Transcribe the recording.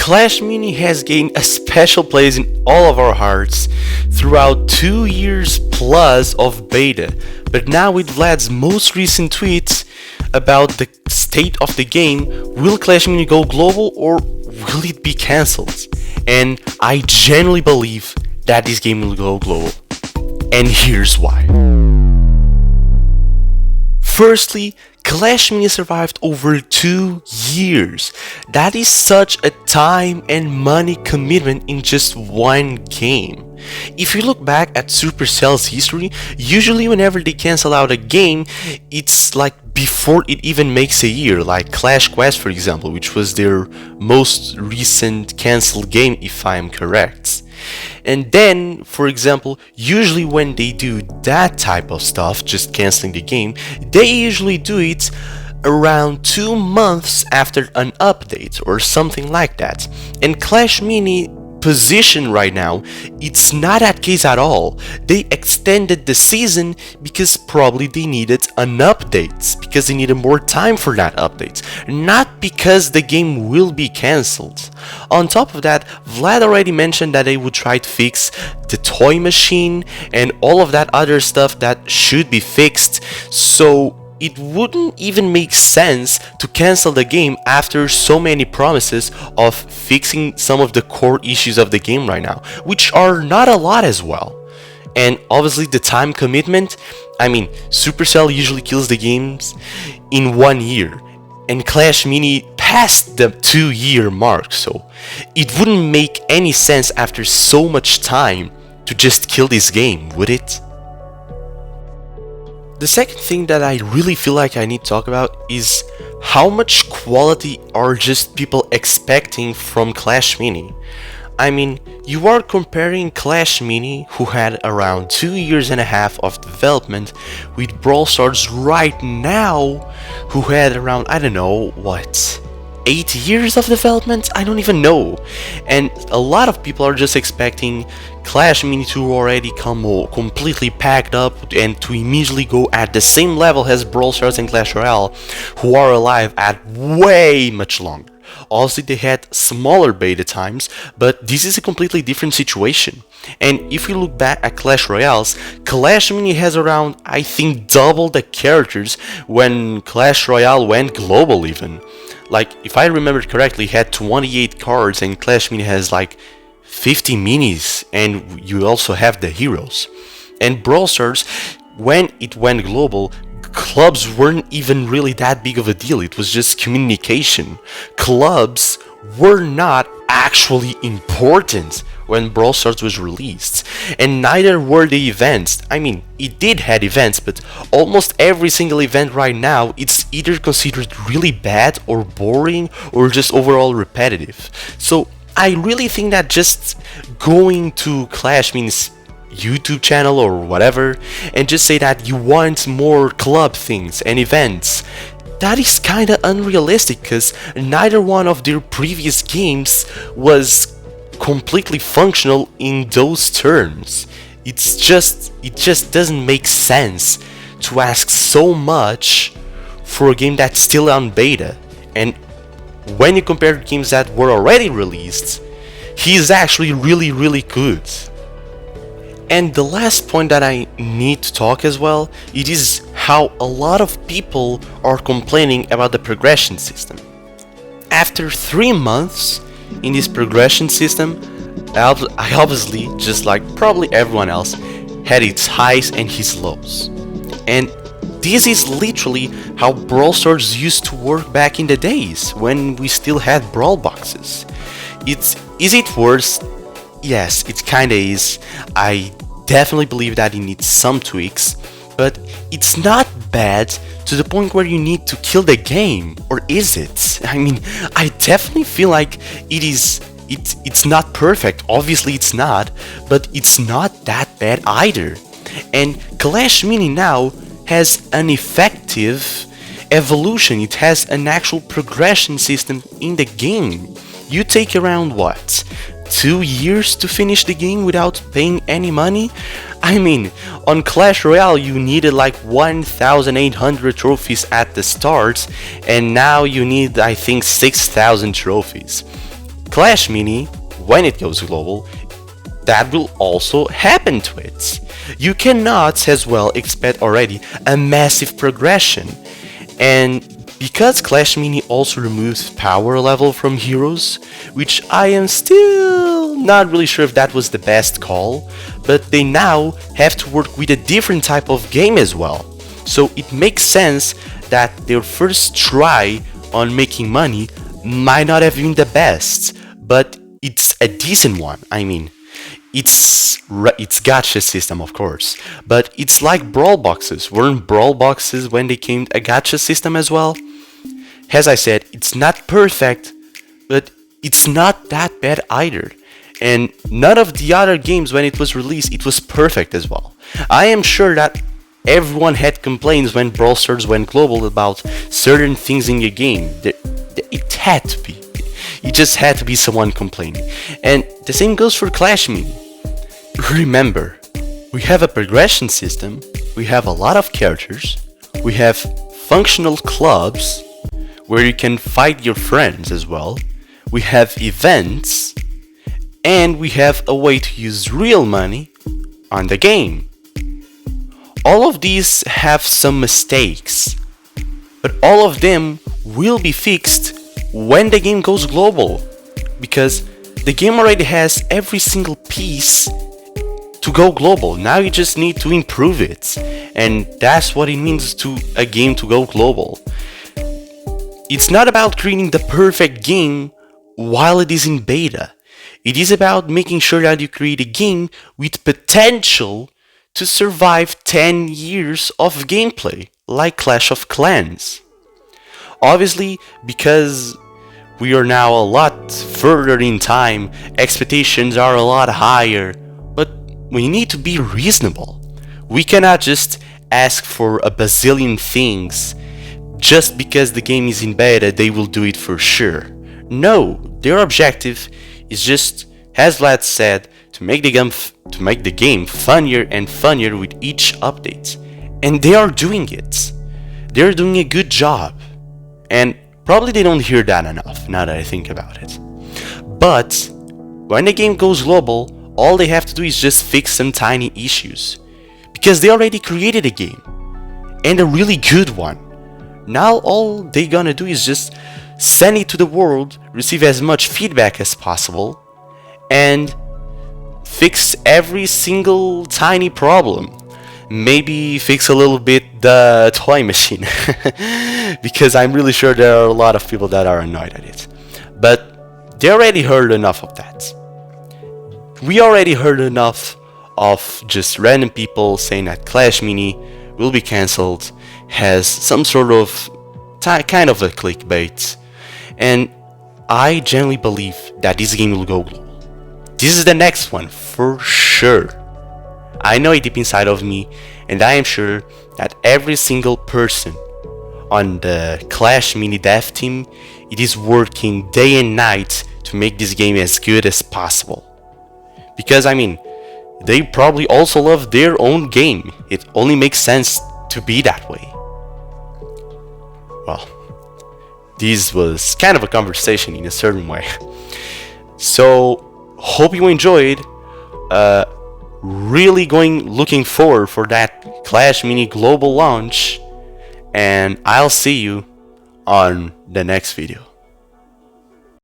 Clash Mini has gained a special place in all of our hearts throughout 2 years plus of beta, but now with Vlad's most recent tweets about the state of the game, will Clash Mini go global or will it be cancelled? And I genuinely believe that this game will go global. And here's why. Firstly, Clash Mini survived over 2 years. That is such a time and money commitment in just one game. If you look back at Supercell's history, usually whenever they cancel out a game, it's like before it even makes a year, like Clash Quest for example, which was their most recent cancelled game if I am correct. And then, for example, usually when they do that type of stuff, just canceling the game, they usually do it around 2 months after an update or something like that. And Clash Mini position right now, it's not that case at all. They extended the season because probably they needed an update, because they needed more time for that update, not because the game will be cancelled. On top of that, Vlad already mentioned that they would try to fix the toy machine and all of that other stuff that should be fixed, so it wouldn't even make sense to cancel the game after so many promises of fixing some of the core issues of the game right now, which are not a lot as well. And obviously the time commitment, Supercell usually kills the games in 1 year, and Clash Mini passed the 2-year mark, so it wouldn't make any sense after so much time to just kill this game, would it? The second thing that I really feel like I need to talk about is how much quality are just people expecting from Clash Mini. You are comparing Clash Mini, who had around 2.5 years of development, with Brawl Stars right now, who had around, 8 years of development? I don't even know. And a lot of people are just expecting Clash Mini to already come completely packed up and to immediately go at the same level as Brawl Stars and Clash Royale, who are alive at way much longer. Obviously they had smaller beta times, but this is a completely different situation. And if we look back at Clash Royales, Clash Mini has around, double the characters when Clash Royale went global even. Like, if I remember correctly, it had 28 cards and Clash Mini has 50 minis, and you also have the heroes. And Brawl Stars, when it went global, clubs weren't even really that big of a deal. It was just communication. Clubs were not actually important when Brawl Stars was released, and neither were the events. It did had events, but almost every single event right now, it's either considered really bad or boring or just overall repetitive. So I really think that just going to Clash Mini's YouTube channel or whatever and just say that you want more club things and events, that is kinda unrealistic, because neither one of their previous games was completely functional in those terms. It just doesn't make sense to ask so much for a game that's still on beta. And when you compare games that were already released, he's actually really good. And the last point that I need to talk as well, it is how a lot of people are complaining about the progression system. After 3 months in this progression system, I obviously, just like probably everyone else, had its highs and its lows. And this is literally how Brawl Stars used to work back in the days, when we still had Brawl Boxes. Is it worse? Yes, it kinda is. I definitely believe that it needs some tweaks, but it's not bad to the point where you need to kill the game, or is it? I definitely feel like it's not perfect, obviously it's not, but it's not that bad either. And Clash Mini now has an effective evolution, it has an actual progression system in the game. You take around 2 years to finish the game without paying any money? On Clash Royale you needed 1,800 trophies at the start, and now you need 6,000 trophies. Clash Mini, when it goes global, that will also happen to it. You cannot as well expect already a massive progression. And because Clash Mini also removes power level from heroes, which I am still not really sure if that was the best call, but they now have to work with a different type of game as well. So it makes sense that their first try on making money might not have been the best, but it's a decent one. I mean, it's gacha system, of course, but it's like brawl boxes. Weren't brawl boxes when they came a gacha system as well? As I said, it's not perfect, but it's not that bad either. And none of the other games when it was released, it was perfect as well. I am sure that everyone had complaints when Brawl Stars went global about certain things in your game. It had to be. It just had to be someone complaining. And the same goes for Clash Mini. Remember, we have a progression system, we have a lot of characters, we have functional clubs where you can fight your friends as well, we have events, and we have a way to use real money on the game. All of these have some mistakes, but all of them will be fixed when the game goes global, because the game already has every single piece to go global. Now you just need to improve it, and that's what it means to a game to go global. It's not about creating the perfect game while it is in beta. It is about making sure that you create a game with potential to survive 10 years of gameplay, like Clash of Clans. Obviously, because we are now a lot further in time, expectations are a lot higher, but we need to be reasonable. We cannot just ask for a bazillion things. Just because the game is in beta, they will do it for sure. No, their objective is just, as Vlad said, to make the game funnier and funnier with each update. And they are doing it. They're doing a good job. And probably they don't hear that enough, now that I think about it. But when the game goes global, all they have to do is just fix some tiny issues. Because they already created a game. And a really good one. Now all they gonna do is just send it to the world, receive as much feedback as possible, and fix every single tiny problem. Maybe fix a little bit the toy machine, because I'm really sure there are a lot of people that are annoyed at it. But they already heard enough of that. We already heard enough of just random people saying that Clash Mini will be cancelled, has some sort of kind of a clickbait, and I genuinely believe that this game will go global. This is the next one for sure. I know it deep inside of me, and I am sure that every single person on the Clash Mini dev team, it is working day and night to make this game as good as possible. Because I mean, they probably also love their own game. It only makes sense to be that way. Well, this was kind of a conversation in a certain way. So, hope you enjoyed. Really looking forward for that Clash Mini global launch. And I'll see you on the next video.